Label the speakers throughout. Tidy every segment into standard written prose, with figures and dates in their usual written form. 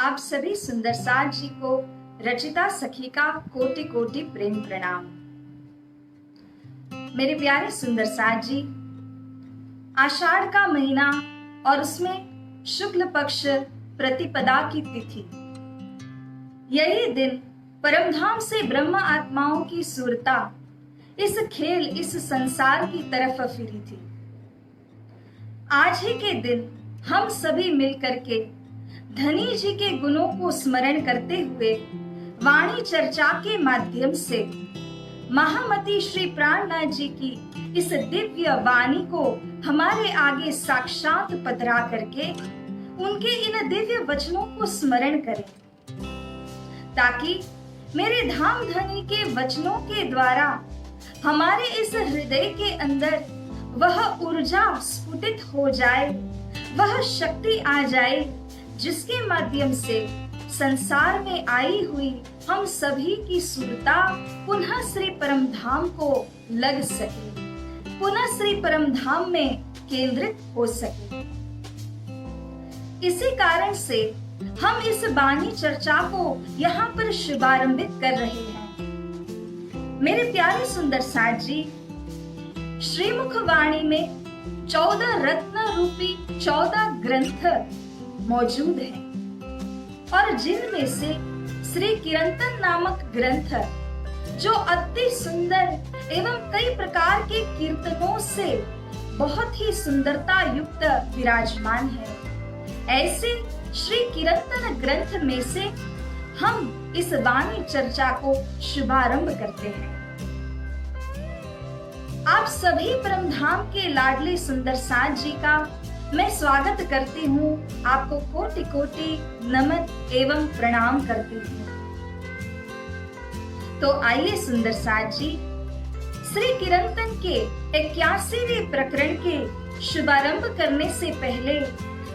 Speaker 1: आप सभी सुंदर साथ जी को रचिता सखी का कोटि कोटि प्रेम प्रणाम। मेरे प्यारे सुंदर साथ जी, आषाढ़ का महीना और उसमें शुक्ल पक्ष प्रतिपदा की तिथि, यही दिन परमधाम से ब्रह्म आत्माओं की सुरता इस खेल इस संसार की तरफ फिरी थी। आज ही के दिन हम सभी मिलकर के धनी जी के गुणों को स्मरण करते हुए वाणी चर्चा के माध्यम से महामती श्री प्राणनाथ जी की इस दिव्य वाणी को हमारे आगे साक्षात पधरा करके उनके इन दिव्य वचनों को स्मरण करें, ताकि मेरे धाम धनी के वचनों के द्वारा हमारे इस हृदय के अंदर वह ऊर्जा स्फुटित हो जाए, वह शक्ति आ जाए जिसके माध्यम से संसार में आई हुई हम सभी की सुरता पुनः श्री परमधाम को लग सके, पुनः श्री परमधाम में केंद्रित हो सके। इसी कारण से हम इस वाणी चर्चा को यहाँ पर शुभारंभित कर रहे हैं। मेरे प्यारे सुंदर साथ जी, श्रीमुख वाणी में 14 रत्न रूपी 14 ग्रंथ मौजूद हैं और जिनमें से श्री कीर्तन नामक ग्रंथ जो अति सुंदर एवं कई प्रकार के कीर्तनों से बहुत ही सुंदरता युक्त विराजमान है, ऐसे श्री कीर्तन ग्रंथ में से हम इस वाणी चर्चा को शुभारंभ करते हैं। आप सभी परमधाम के लाडले सुंदर साथ जी का मैं स्वागत करती हूँ, आपको कोटि कोटि नमन एवं प्रणाम करती हूँ। तो आइए सुंदर साथ जी, श्री कीर्तन के 81वें प्रकरण के शुभारंभ करने से पहले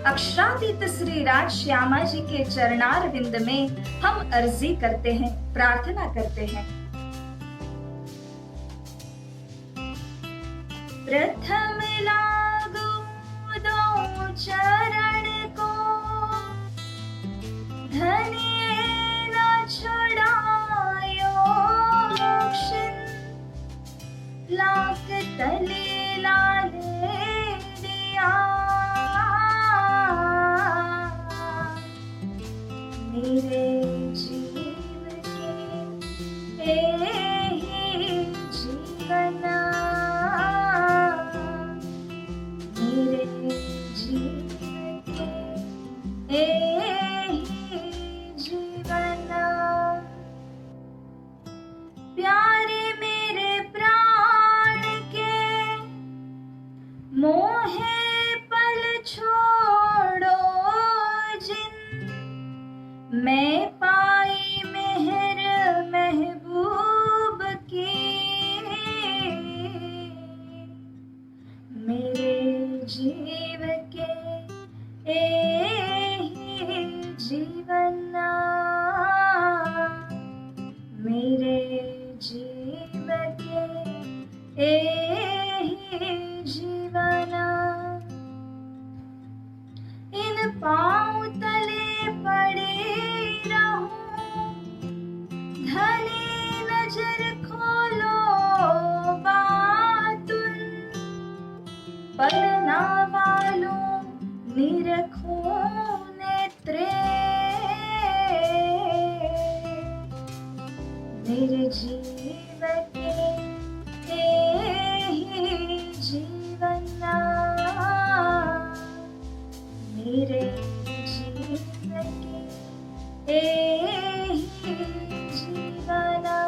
Speaker 1: अक्षरातीत श्री राज श्यामा जी के चरणार विंद में हम अर्जी करते हैं, प्रार्थना करते हैं। प्रथम लागू दो चरण को, धनी न छुड़ायो मोक्षिन, लाख तले लाले दिया, मेरे जीव के एहि जीवना, मेरे जीव के एहि जीवना। प्यारे मेरे प्राण के मोहे पल छोड़ो जिन, मैं पाई मेहर महबूब की, मेरे जीव के एहि जीवना, मेरे जीव के एहि जीवना। इन पाँव तले पड़े रहूं, धनी नजर खोलो बातुन, पलना वालों निरखूं नेत्रे, मेरे जीव के एहि जीवना, मेरे जीव के एहि जीवना।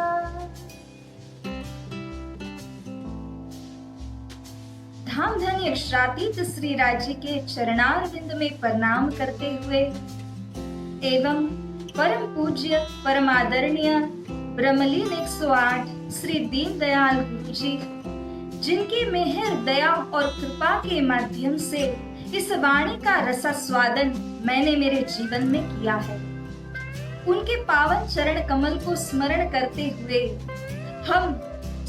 Speaker 1: धाम धनी अक्षरातीत श्री राज्य के चरणार बिंद में प्रणाम करते हुए एवं परम पूज्य परम आदरणीय ब्रह्मलीन 108 श्री दीनदयाल गुरु जी, जिनकी मेहर दया और कृपा के माध्यम से इस वाणी का रसास्वादन मैंने मेरे जीवन में किया है, उनके पावन चरण कमल को स्मरण करते हुए हम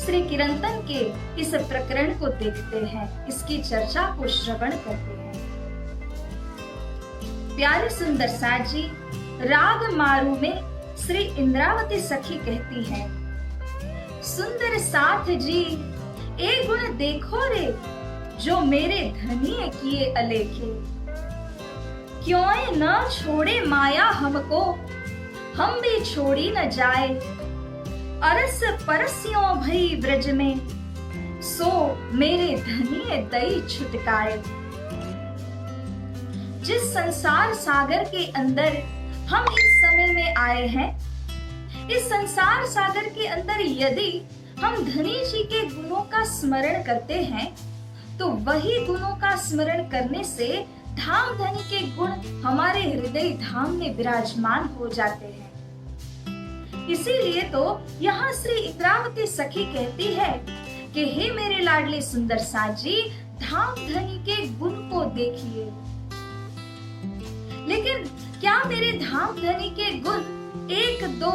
Speaker 1: श्री कीर्तन के इस प्रकरण को देखते हैं, इसकी चर्चा को श्रवण करते हैं। प्यारे सुंदर साथ जी, राग मारू में श्री इंद्रावती सखी कहती है, सुंदर साथ जी ए गुण देखो रे, जो मेरे धनी किए अलेखे। क्यों न छोड़े माया हमको, हम भी छोड़ी न जाए। अरस परस्यों भई ब्रज में, सो मेरे धनी दई छुटकाए। जिस संसार सागर के अंदर हम इस समय में आए हैं, इस संसार सागर के अंदर यदि हम धनी जी के गुणों का स्मरण करते हैं, तो वही गुणों का स्मरण करने से धाम धनी के गुण हमारे हृदय धाम में विराजमान हो जाते हैं। इसीलिए तो यहाँ श्री इंद्रावती सखी कहती है कि हे मेरे लाडले सुंदर साथ जी, धाम धनी के गुण को देखिए। लेकिन क्या मेरे धाम धनी के गुण 1, 2,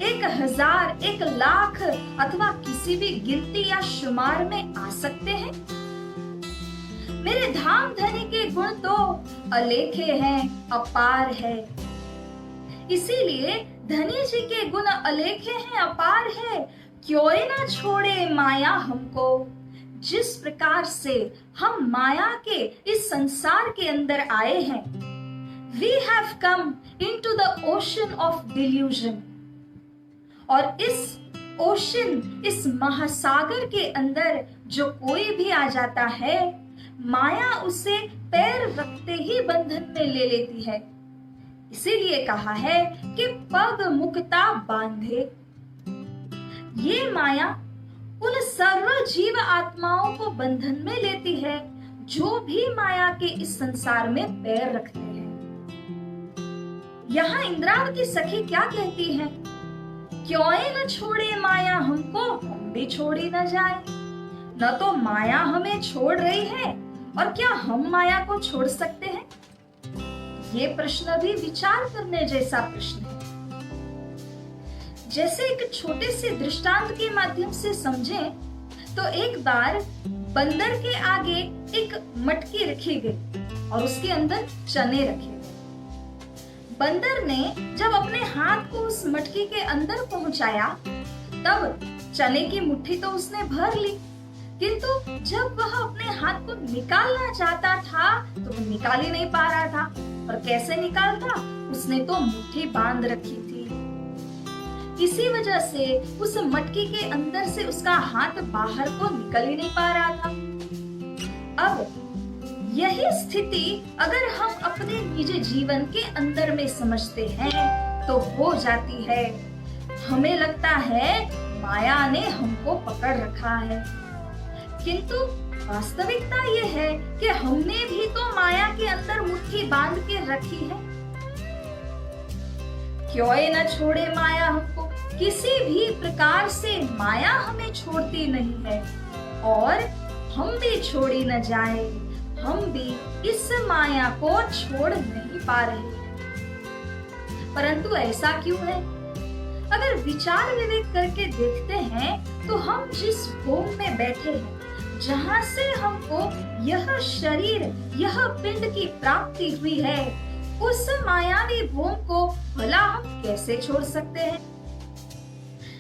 Speaker 1: 1000, 1,00,000 अथवा किसी भी गिनती या शुमार में आ सकते हैं? मेरे धाम धनी के गुण तो अलेखे हैं, अपार है। इसीलिए धनी जी के गुण अलेखे हैं, अपार है। क्यों ना छोड़े माया हमको। जिस प्रकार से हम माया के इस संसार के अंदर आए हैं, We have come into the ocean of delusion. और इस ओशन, इस महासागर के अंदर जो कोई भी आ जाता है, माया उसे पैर रखते ही बंधन में ले लेती है। इसीलिए कहा है कि पग मुक्ता बांधे। ये माया उन सर्व जीव आत्माओं को बंधन में लेती है जो भी माया के इस संसार में पैर रखते हैं। यहाँ इंद्रावती सखी क्या कहती है? क्यों न छोड़े माया हमको, हम भी छोड़ी न जाए। न तो माया हमें छोड़ रही है, और क्या हम माया को छोड़ सकते हैं? ये प्रश्न भी विचार करने जैसा प्रश्न है। जैसे एक छोटे से दृष्टांत के माध्यम से समझें, तो एक बार बंदर के आगे एक मटकी रखी गई और उसके अंदर चने रखे। बंदर ने जब अपने हाथ को उस मटकी के अंदर पहुंचाया, तब चने की मुट्ठी तो उसने भर ली, किंतु जब वह अपने हाथ को निकालना चाहता था तो वो निकाल ही नहीं पा रहा था। और कैसे निकालता? उसने तो मुट्ठी बांध रखी थी। इसी वजह से उस मटकी के अंदर से उसका हाथ बाहर को निकल ही नहीं पा रहा था। अब यही स्थिति अगर हम अपने निज जीवन के अंदर में समझते हैं तो हो जाती है। हमें लगता है माया ने हमको पकड़ रखा है, किंतु वास्तविकता ये है कि हमने भी तो माया के अंदर मुट्ठी बांध के रखी है। क्यों न छोड़े माया हमको। किसी भी प्रकार से माया हमें छोड़ती नहीं है, और हम भी छोड़ी न जाए। हम भी इस माया को छोड़ नहीं पा रहे हैं। परंतु ऐसा क्यों है? अगर विचार विवेक करके देखते हैं तो हम जिस भूम में बैठे हैं, जहाँ से हमको यह शरीर, यह पिंड की प्राप्ति हुई है, उस मायावी भूम को भला हम कैसे छोड़ सकते हैं?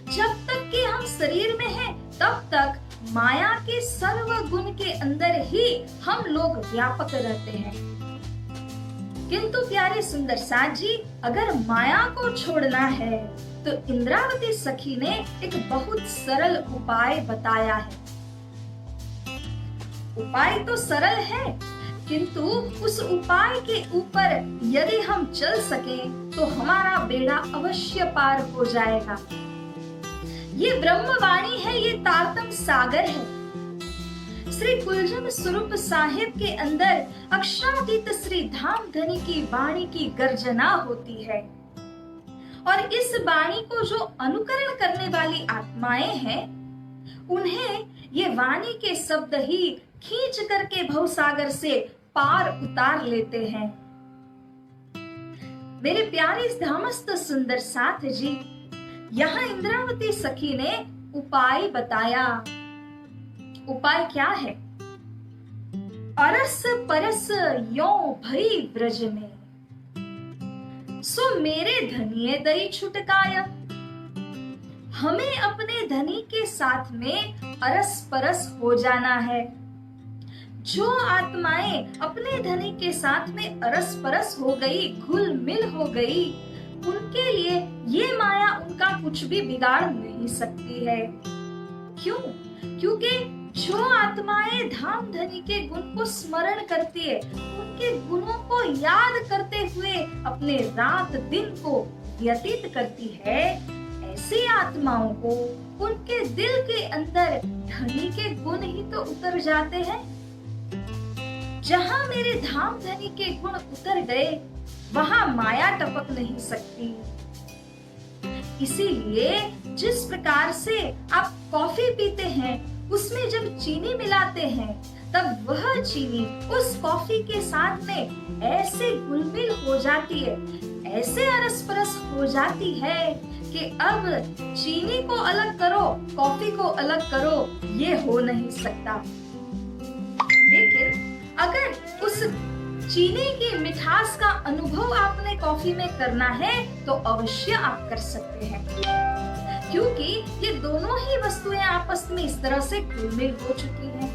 Speaker 1: जब तक कि हम शरीर में हैं, तब तक माया के सर्व गुण के अंदर ही हम लोग व्यापक रहते हैं। किंतु प्यारे सुंदर साथ जी, अगर माया को छोड़ना है तो इंद्रावती सखी ने एक बहुत सरल उपाय बताया है। उपाय तो सरल है, किंतु उस उपाय के ऊपर यदि हम चल सके तो हमारा बेड़ा अवश्य पार हो जाएगा। ये ब्रह्मवाणी है, ये तारतम सागर है। श्री कुलजम स्वरूप साहिब के अंदर अक्षरातीत श्री धाम धनी की वाणी की गर्जना होती है, और इस वाणी को जो अनुकरण करने वाली आत्माएं हैं, उन्हें ये वाणी के शब्द ही खींच करके भवसागर से पार उतार लेते हैं। मेरे प्यारे धामस्थ सुंदर साथ जी, यहाँ इंद्रावती सखी ने उपाय बताया। उपाय क्या है? अरस परस यों भई ब्रज में। सो मेरे धनिये दई छुटकाय। हमें अपने धनी के साथ में अरस परस हो जाना है। जो आत्माएं अपने धनी के साथ में अरस परस हो गई, घुल मिल हो गई, उनके लिए ये माया उनका कुछ भी बिगाड़ नहीं सकती है। क्यों? क्योंकि जो आत्माएं धाम धनी के गुण को स्मरण करती है, उनके गुणों को याद करते हुए अपने रात दिन को व्यतीत करती है, ऐसी आत्माओं को उनके दिल के अंदर धनी के गुण ही तो उतर जाते हैं। जहां मेरे धाम धनी के गुण उतर गए, वहां माया टपक नहीं सकती। इसीलिए जिस प्रकार से आप कॉफी पीते हैं, उसमें जब चीनी मिलाते हैं, तब वह चीनी उस कॉफी के साथ में ऐसे घुलमिल हो जाती है, ऐसे अरस परस हो जाती है कि अब चीनी को अलग करो, कॉफी को अलग करो, ये हो नहीं सकता। लेकिन अगर उस चीनी की मिठास का अनुभव आपने कॉफी में करना है, तो अवश्य आप कर सकते हैं, क्योंकि ये दोनों ही वस्तुएं आपस में इस तरह से घुलमिल हो चुकी हैं।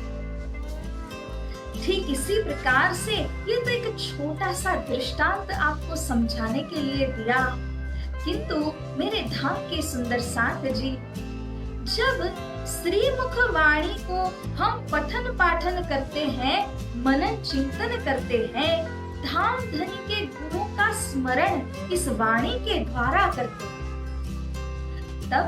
Speaker 1: ठीक इसी प्रकार से ये तो एक छोटा सा दृष्टांत आपको समझाने के लिए दिया, किंतु मेरे धाम के सुंदर साथ जी, जब श्रीमुख वाणी को हम पठन पाठन करते हैं, मनन चिंतन करते हैं, धाम धनी के गुणों का स्मरण इस वाणी के द्वारा करते हैं, तब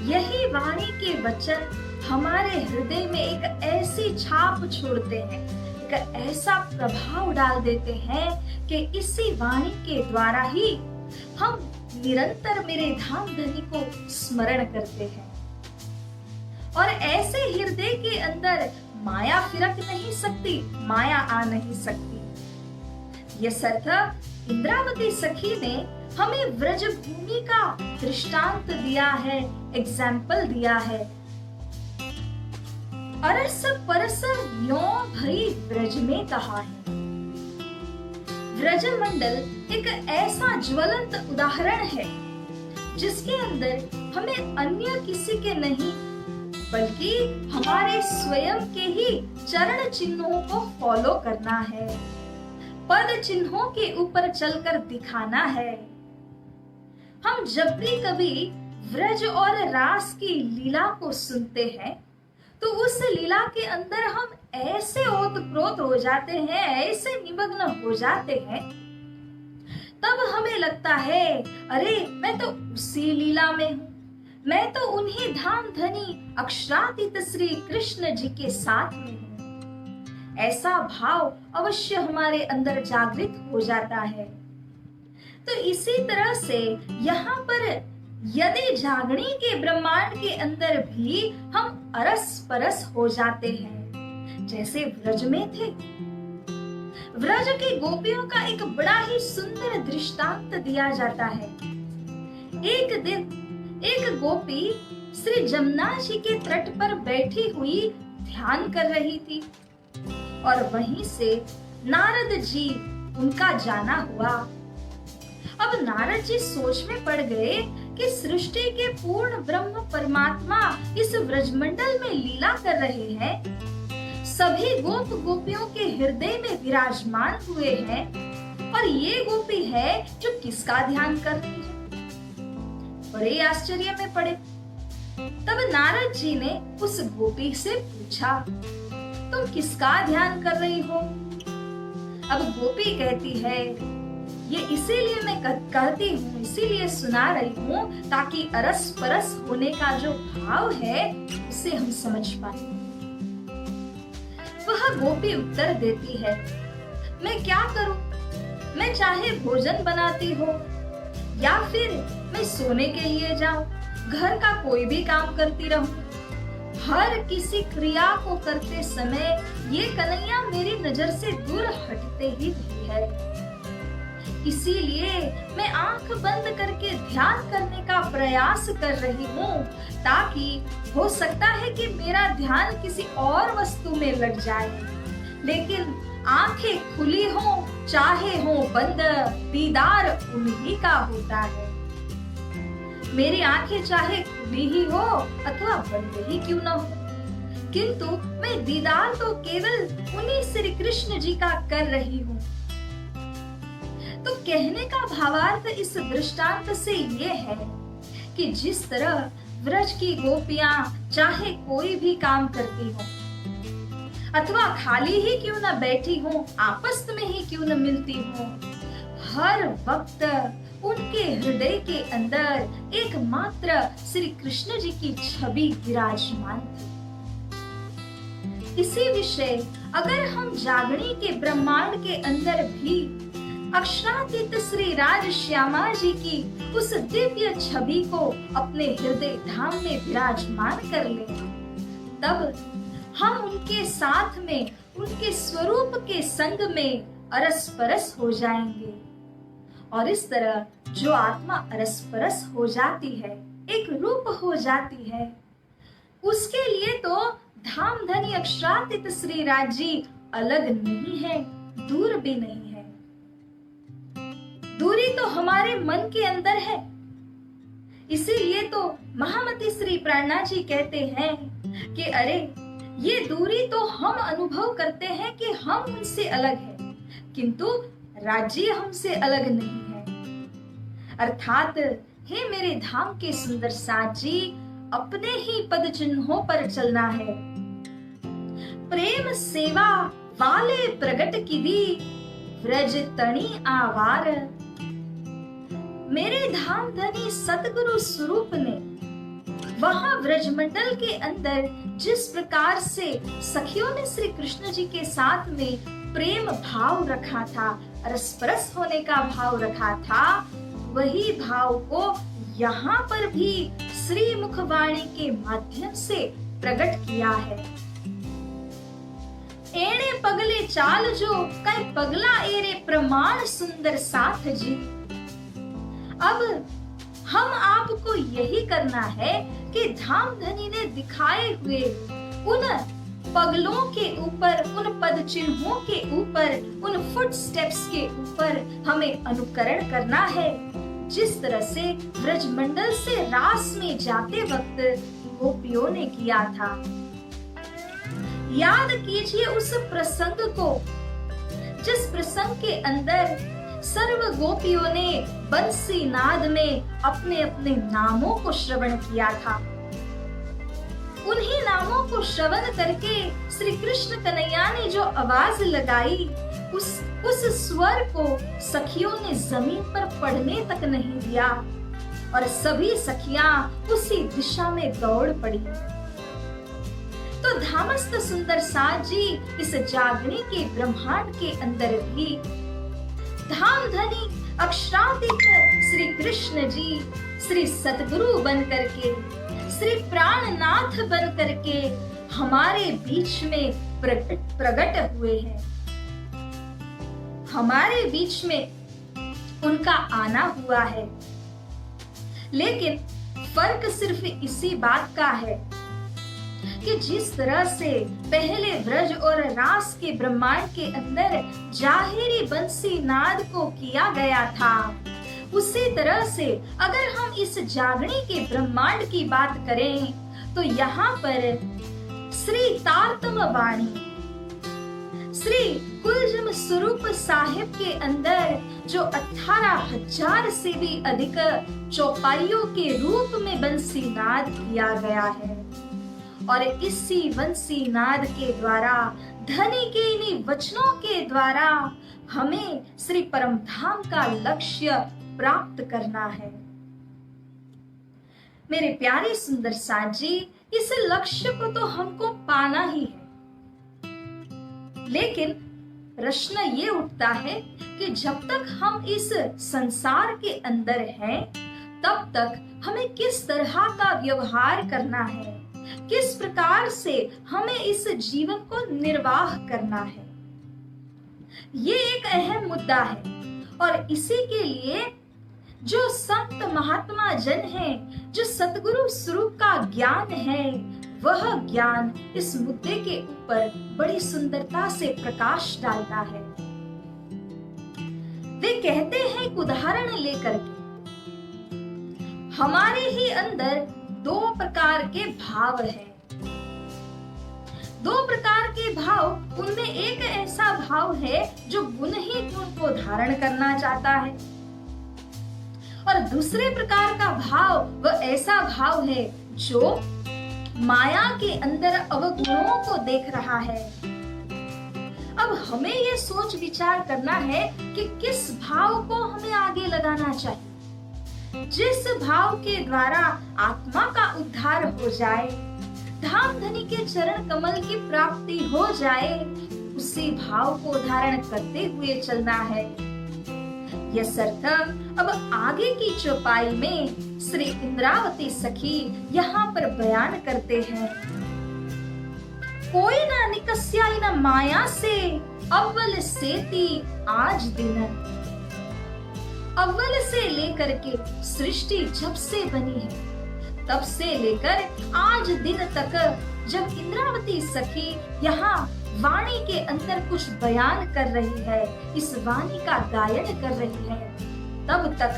Speaker 1: यही वाणी के वचन हमारे हृदय में एक ऐसी छाप छोड़ते हैं, एक ऐसा प्रभाव डाल देते हैं कि इसी वाणी के द्वारा ही हम निरंतर मेरे धाम धनी को स्मरण करते हैं। और ऐसे हृदय के अंदर माया फिरक नहीं सकती, माया आ नहीं सकती। ये सर्थ इंद्रावती सखी ने हमें व्रज भूमि का दृष्टांत दिया है, एग्जाम्पल दिया है। अरस परस यो भई व्रज में कहा है। व्रज मंडल एक ऐसा ज्वलंत उदाहरण है जिसके अंदर हमें अन्य किसी के नहीं, बल्कि हमारे स्वयं के ही चरण चिन्हों को फॉलो करना है, पद चिन्हों के ऊपर चलकर दिखाना है। हम जब भी कभी व्रज और रास की लीला को सुनते हैं, तो उस लीला के अंदर हम ऐसे ओतप्रोत हो जाते हैं, ऐसे निमग्न हो जाते हैं, तब हमें लगता है अरे मैं तो उसी लीला में हूँ, मैं तो उन्हीं धाम धनी अक्षरातीत श्री कृष्ण जी के साथ में हूँ। ऐसा भाव अवश्य हमारे अंदर जागृत हो जाता है। तो इसी तरह से यहाँ पर यदि जागणी के ब्रह्मांड के अंदर भी हम अरस परस हो जाते हैं, जैसे व्रज में थे। व्रज की गोपियों का एक बड़ा ही सुंदर दृष्टांत दिया जाता है। एक दिन एक गोपी श्री जमुना जी के तट पर बैठी हुई ध्यान कर रही थी, और वहीं से नारद जी उनका जाना हुआ। अब नारद जी सोच में पड़ गए कि सृष्टि के पूर्ण ब्रह्म परमात्मा इस व्रजमंडल में लीला कर रहे हैं, सभी गोप गोपियों के हृदय में विराजमान हुए हैं, और ये गोपी है जो किसका ध्यान कर रही है। बड़े आश्चर्य में पड़े। तब नारद जी ने उस गोपी से पूछा, तुम किसका ध्यान कर रही हो? अब गोपी कहती है, ये इसीलिए मैं कहती हूँ, इसीलिए सुना रही हूँ, ताकि अरस परस होने का जो भाव है उसे हम समझ पाए। वह गोपी उत्तर देती है, मैं क्या करूँ? मैं चाहे भोजन बनाती हो या फिर मैं सोने के लिए जाऊं, घर का कोई भी काम करती रहूं, हर किसी क्रिया को करते समय ये कन्हैया मेरी नजर से दूर हटते ही नहीं है। इसीलिए मैं आंख बंद करके ध्यान करने का प्रयास कर रही हूँ, ताकि हो सकता है कि मेरा ध्यान किसी और वस्तु में लग जाए, लेकिन आंखें खुली हों चाहे हो बंद, दीदार उन्हीं का होता है। मेरी आंखें चाहे खुली ही हो अथवा बंद ही क्यों न हो, किंतु मैं दीदार तो केवल उन्हीं श्री कृष्ण जी का कर रही हूँ। तो कहने का भावार्थ इस दृष्टांत से ये है कि जिस तरह व्रज की गोपियां चाहे कोई भी काम करती हो अथवा खाली ही क्यों न बैठी हो, आपस में ही क्यों न मिलती हो, हर वक्त उनके हृदय के अंदर एकमात्र श्री कृष्ण जी की छवि विराजमान थी। इसी विषय अगर हम जागणी के ब्रह्मांड के अंदर भी अक्षरातीत श्री राज श्यामा जी की उस दिव्य छवि को अपने हृदय धाम में विराजमान कर ले, तब हम उनके साथ में उनके स्वरूप के संग में अरस परस हो जाएंगे। और इस तरह जो आत्मा अरस परस हो जाती है, एक रूप हो जाती है, उसके लिए तो धाम धनी अक्षरातीत श्री राज जी अलग नहीं है, दूर भी नहीं है। दूरी तो हमारे मन के अंदर है। इसीलिए तो महामती श्री प्राणा जी कहते हैं कि अरे ये दूरी तो हम अनुभव करते हैं कि हम उनसे अलग हैं, किंतु राज्य हमसे अलग नहीं है। अर्थात हे मेरे धाम के सुंदर साथ जी, अपने ही पद चिन्हों पर चलना है। प्रेम सेवा वाले प्रगट की दी, व्रज तणी आवार। मेरे धाम धनी सतगुरु स्वरूप ने वहां व्रजमंडल के अंदर जिस प्रकार से सखियों ने श्री कृष्ण जी के साथ में प्रेम भाव रखा था, रसपरस होने का भाव रखा था, वही भाव को यहाँ पर भी श्री मुखवाणी के माध्यम से प्रकट किया है। एणे पगले चाल जो कई पगला एरे प्रमाण सुंदर साथ जी। अब हम आपको यही करना है कि धाम धनी ने दिखाए हुए उन पगलों के ऊपर, उन पद चिन्हों के ऊपर, उन फुट स्टेप्स के ऊपर हमें अनुकरण करना है, जिस तरह से ब्रजमंडल से रास में जाते वक्त गोपियों ने किया था। याद कीजिए उस प्रसंग को, जिस प्रसंग के अंदर सर्व गोपियों ने बंसी नाद में अपने अपने नामों को श्रवण किया था। उन्हीं नामों को श्रवण करके श्री कृष्ण कन्हैया ने जो आवाज लगाई, उस स्वर को सखियों ने जमीन पर पड़ने तक नहीं दिया और सभी सखियां उसी दिशा में दौड़ पड़ी। तो धामस्थ सुंदर साथ जी इस जागने के ब्रह्मांड के अंदर भी धाम धनी अक्षरातीत श्री कृष्ण जी श्री सतगुरु बन करके, श्री प्राणनाथ बन करके हमारे बीच में प्रकट हुए हैं। हमारे बीच में उनका आना हुआ है। लेकिन फर्क सिर्फ इसी बात का है कि जिस तरह से पहले ब्रज और रास के ब्रह्मांड के अंदर जाहिरी बंसी नाद को किया गया था, उसी तरह से अगर हम इस जागणी के ब्रह्मांड की बात करें तो यहाँ पर श्री तारतम वाणी, श्री कुलजम स्वरूप साहिब के अंदर जो 18,000 से भी अधिक चौपाइयों के रूप में बंसी नाद किया गया है। और इसी बंसी नाद के द्वारा, धनी के इन्हीं वचनों के द्वारा हमें श्री परम धाम का लक्ष्य प्राप्त करना है। मेरे प्यारे सुंदर साथ जी, इस लक्ष्य को तो हमको पाना ही है। लेकिन प्रश्न ये उठता है कि जब तक हम इस संसार के अंदर हैं, तब तक हमें किस तरह का व्यवहार करना है, किस प्रकार से हमें इस जीवन को निर्वाह करना है, ये एक अहम मुद्दा है। और इसी के लिए जो संत महात्मा जन हैं, जो सतगुरु स्वरूप का ज्ञान है, वह ज्ञान इस मुद्दे के ऊपर बड़ी सुंदरता से प्रकाश डालता है। वे कहते हैं एक उदाहरण लेकर के, हमारे ही अंदर दो प्रकार के भाव हैं। दो प्रकार के भाव, उनमें एक ऐसा भाव है जो गुण ही गुण को धारण करना चाहता है, और दूसरे प्रकार का भाव वह ऐसा भाव है जो माया के अंदर अवगुणों को देख रहा है। अब हमें ये सोच विचार करना है कि किस भाव को हमें आगे लगाना चाहिए। जिस भाव के द्वारा आत्मा का उद्धार हो जाए, धाम धनी के चरण कमल की प्राप्ति हो जाए, उसी भाव को धारण करते हुए चलना है। यह शर्त अब आगे की चौपाई में श्री इंद्रावती सखी यहाँ पर बयान करते हैं। कोई ना निकस्या न माया से अव्वल सेती आज दिन। अव्वल से लेकर के सृष्टि जब से बनी है, तब से लेकर आज दिन तक जब इंद्रावती सखी यहाँ वाणी के अंदर कुछ बयान कर रही है, इस वाणी का गायन कर रही है, तब तक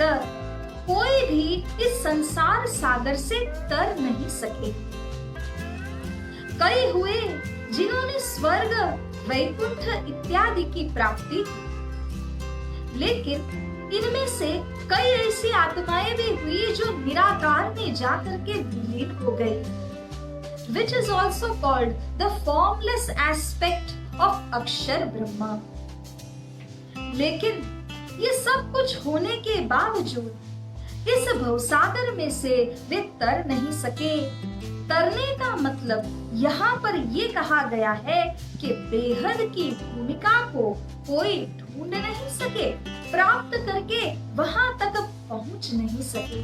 Speaker 1: कोई भी इस संसार सागर से तर नहीं सके। कई हुए जिन्होंने स्वर्ग, वैकुंठ इत्यादि की प्राप्ति, लेकिन इनमें से कई ऐसी आत्माएं भी हुई जो निराकार में जाकर के विलीन हो गई, which is also called the formless aspect of अक्षर ब्रह्मा। लेकिन ये सब कुछ होने के बावजूद इस भवसागर में से वे तर नहीं सके। तरने का मतलब यहाँ पर ये कहा गया है कि बेहद की भूमिका को कोई ढूंढ नहीं सके, प्राप्त करके वहां तक पहुंच नहीं सके।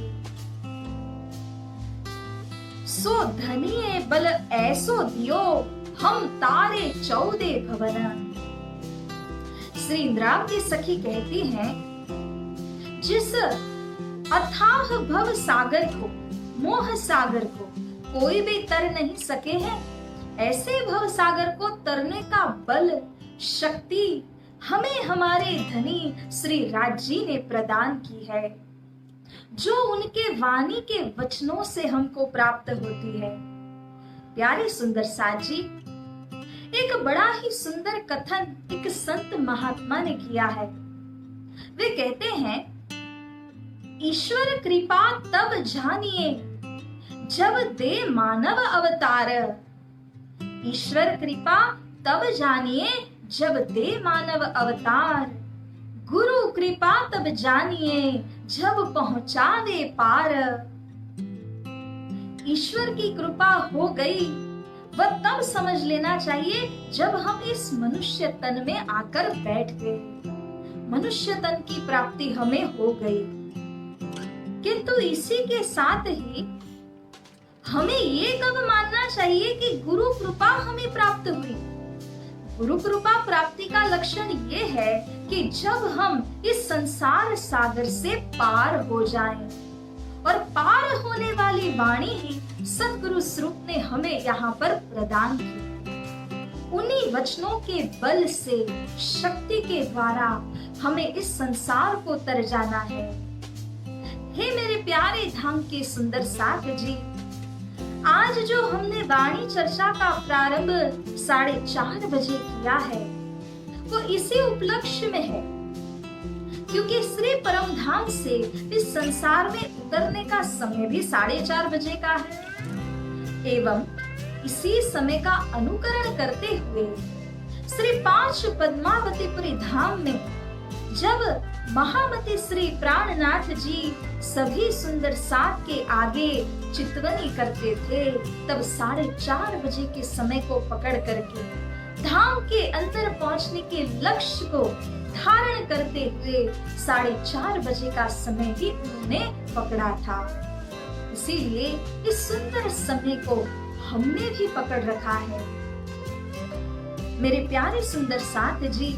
Speaker 1: सो धनिये बल ऐसो दियो, हम तारे 14 भवन। श्री इंद्रावती सखी कहती हैं, जिस अथाह भव सागर को, मोह सागर को कोई भी तर नहीं सके हैं, ऐसे भव सागर को तरने का बल, शक्ति हमें हमारे धनी श्री राजी ने प्रदान की है, जो उनके वाणी के वचनों से हमको प्राप्त होती है। प्यारे सुंदर साथ जी, एक बड़ा ही सुंदर कथन एक संत महात्मा ने किया है। वे कहते हैं, ईश्वर कृपा तब जानिए जब दे मानव अवतार। ईश्वर कृपा तब जानिए जब दे मानव अवतार। गुरु कृपा तब जानिए जब पहुंचावे पार। ईश्वर की कृपा हो गई वह तब समझ लेना चाहिए जब हम इस मनुष्य तन में आकर बैठ गए, मनुष्य तन की प्राप्ति हमें हो गई। किंतु इसी के साथ ही हमें ये कब मानना चाहिए कि गुरु कृपा हमें प्राप्त हुई। गुरु कृपा प्राप्ति का लक्षण ये है कि जब हम इस संसार सागर से पार हो जाएं, और पार होने वाली वाणी ही सतगुरु स्वरूप ने हमें यहाँ पर प्रदान की। उन्हीं वचनों के बल से, शक्ति के द्वारा हमें इस संसार को तर जाना है। हे मेरे प्यारे धाम के सुंदर साथ जी, आज जो हमने वाणी चर्चा का प्रारंभ 4:30 बजे किया है, वो इसी उपलक्ष्य में है, क्योंकि श्री परम धाम से इस संसार में उतरने का समय भी 4:30 बजे का है। एवं इसी समय का अनुकरण करते हुए श्री 5 पद्मावतीपुरी धाम में जब महामती श्री प्राणनाथ जी सभी सुंदर साथ के आगे चितवनी करते थे, तब 4:30 बजे के समय को पकड़ करके धाम के अंदर पहुंचने के लक्ष्य को धारण करते हुए 4:30 बजे का समय भी उन्होंने पकड़ा था। इसीलिए इस सुंदर समय को हमने भी पकड़ रखा है। मेरे प्यारे सुंदर साथ जी,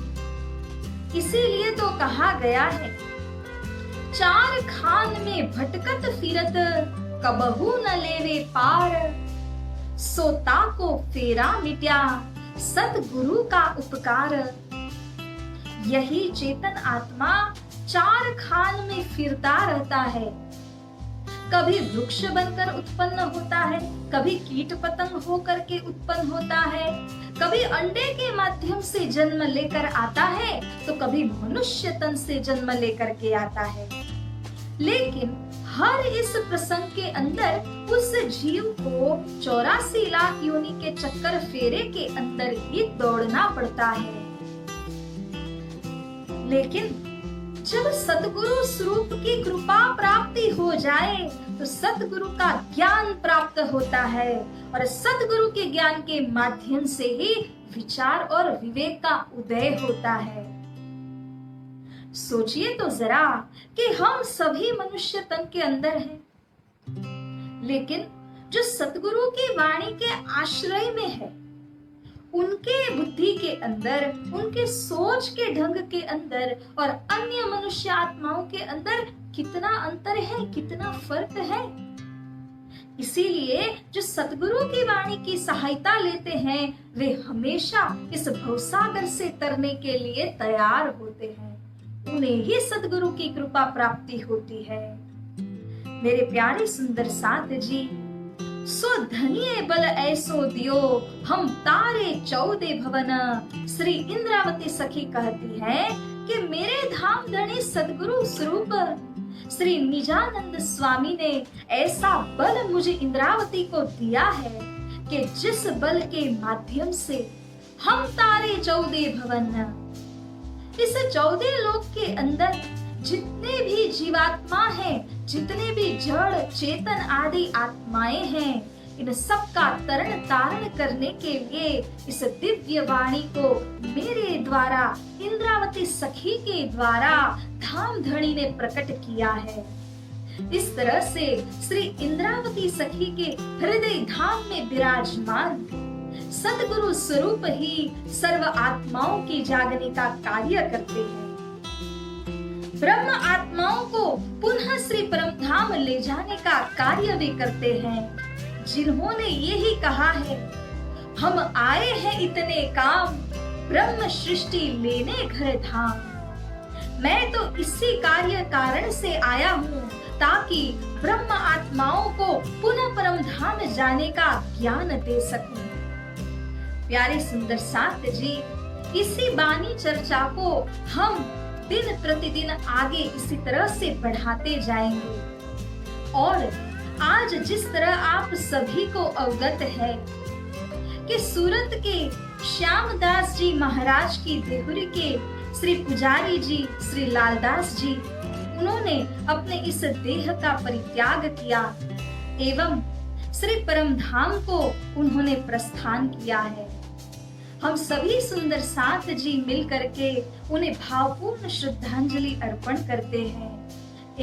Speaker 1: इसीलिए तो कहा गया है, 4 खान में भटकत फिरत कबहू न लेवे पार। सोता को फेरा मिट्या सतगुरु का उपकार। यही चेतन आत्मा चार खान में फिरता रहता है। कभी वृक्ष बनकर उत्पन्न होता है, कभी कीट पतंग होकर के उत्पन्न होता है, कभी अंडे के माध्यम से जन्म लेकर आता है, तो कभी मनुष्य तन से जन्म लेकर के आता है। लेकिन हर इस प्रसंग के अंदर उस जीव को 84 लाख योनि के चक्कर फेरे के अंदर ही दौड़ना पड़ता है। लेकिन जब सतगुरु स्वरूप की कृपा प्राप्ति हो जाए तो सतगुरु का ज्ञान प्राप्त होता है और सतगुरु के ज्ञान के माध्यम से ही विचार और विवेक का उदय होता है। सोचिए तो जरा कि हम सभी मनुष्य तन के अंदर हैं, लेकिन जो सतगुरु की वाणी के आश्रय में है, उनके बुद्धि के अंदर, उनके सोच के ढंग के अंदर और अन्य मनुष्य आत्माओं के अंदर कितना अंतर है, कितना फर्क है। इसीलिए जो सतगुरु की वाणी की सहायता लेते हैं वे हमेशा इस भवसागर से तरने के लिए तैयार होते हैं। उन्हें ही सतगुरु की कृपा प्राप्ति होती है। मेरे प्यारे सुंदर साथ जी, सो धनिये बल ऐसो दियो हम तारे 14 भवन। श्री इंद्रावती सखी कहती है कि मेरे धाम धनी सतगुरु स्वरूप श्री निजानंद स्वामी ने ऐसा बल मुझे इंद्रावती को दिया है कि जिस बल के माध्यम से हम तारे 14 भवन, इस 14 लोक के अंदर जितने भी जीवात्मा हैं, जितने भी जड़ चेतन आदि आत्माएं हैं, इन सब का तरण तारण करने के लिए इस दिव्य वाणी को मेरे द्वारा, इंद्रावती सखी के द्वारा धाम धनी ने प्रकट किया है। इस तरह से श्री इंद्रावती सखी के हृदय धाम में विराजमान सतगुरु स्वरूप ही सर्व आत्माओं की जागने का कार्य करते हैं। ब्रह्म आत्माओं को पुनः श्री परम धाम ले जाने का कार्य भी करते हैं, जिन्होंने यही कहा है, हम आए हैं इतने काम, ब्रह्म सृष्टि लेने घर धाम। मैं तो इसी कार्य कारण से आया हूँ ताकि ब्रह्म आत्माओं को पुनः परम धाम जाने का ज्ञान दे सकूं। प्यारे सुंदर साथ जी, इसी बानी चर्चा को हम दिन प्रतिदिन आगे इसी तरह से बढ़ाते जाएंगे। और आज जिस तरह आप सभी को अवगत है कि सूरत के श्यामदास जी महाराज की देहुरी के श्री पुजारी जी श्री लालदास जी, उन्होंने अपने इस देह का परित्याग किया एवं श्री परम धाम को उन्होंने प्रस्थान किया है। हम सभी सुंदर साथ जी मिल करके उन्हें भावपूर्ण श्रद्धांजलि अर्पण करते हैं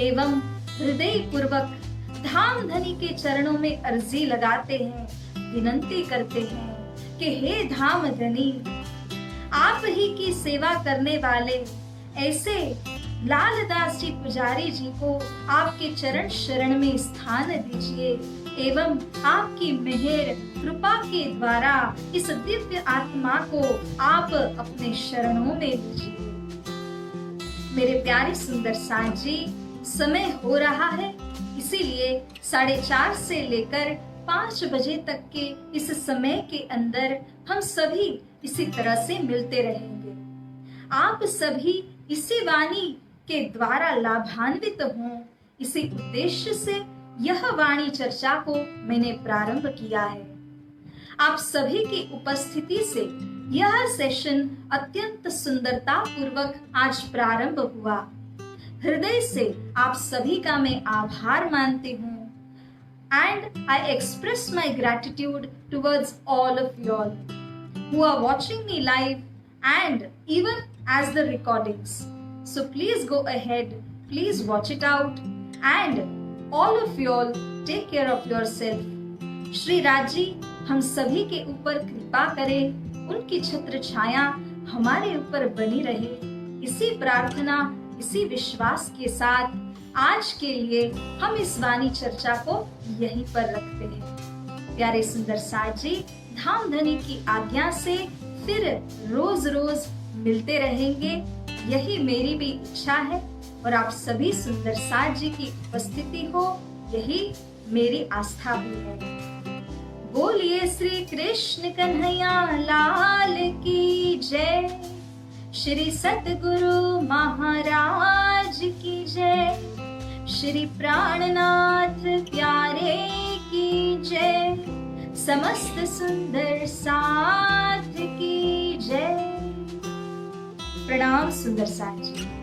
Speaker 1: एवं हृदय पूर्वक धाम धनी के चरणों में अर्जी लगाते हैं, विनंती करते हैं कि हे धाम धनी, आप ही की सेवा करने वाले ऐसे लालदास जी पुजारी जी को आपके चरण शरण में स्थान दीजिए एवं आपकी मेहर कृपा के द्वारा इस दिव्य आत्मा को आप अपने शरणों में लीजिए। मेरे प्यारे सुंदर साथ जी, समय हो रहा है, इसीलिए 4:30 से लेकर 5 बजे तक के इस समय के अंदर हम सभी इसी तरह से मिलते रहेंगे। आप सभी इसी वाणी के द्वारा लाभान्वित हों, इसी उद्देश्य से यह वाणी चर्चा को मैंने प्रारंभ किया है। आप सभी की उपस्थिति से यह सेशन अत्यंत सुंदरता पूर्वक आज प्रारंभ हुआ। हृदय से आप सभी का मैं आभार मानती हूँ and I express my gratitude towards all of you all who are watching me live and even as the recordings. So please go ahead, please watch it out and all of you all take care of yourself. Shri राजी हम सभी के ऊपर कृपा करें, उनकी छत्र छाया हमारे ऊपर बनी रहे। इसी प्रार्थना, इसी विश्वास के साथ आज के लिए हम इस वाणी चर्चा को यहीं पर रखते हैं। प्यारे सुंदर साथ जी, धाम धनी की आज्ञा से फिर रोज रोज मिलते रहेंगे, यही मेरी भी इच्छा है और आप सभी सुंदर साज जी की उपस्थिति हो, यही मेरी आस्था भी है। बोलिए श्री कृष्ण कन्हैया लाल की जय, श्री सतगुरु महाराज की जय, श्री प्राणनाथ प्यारे की जय, समस्त सुंदर साथ की जय। प्रणाम सुंदर साथ जी।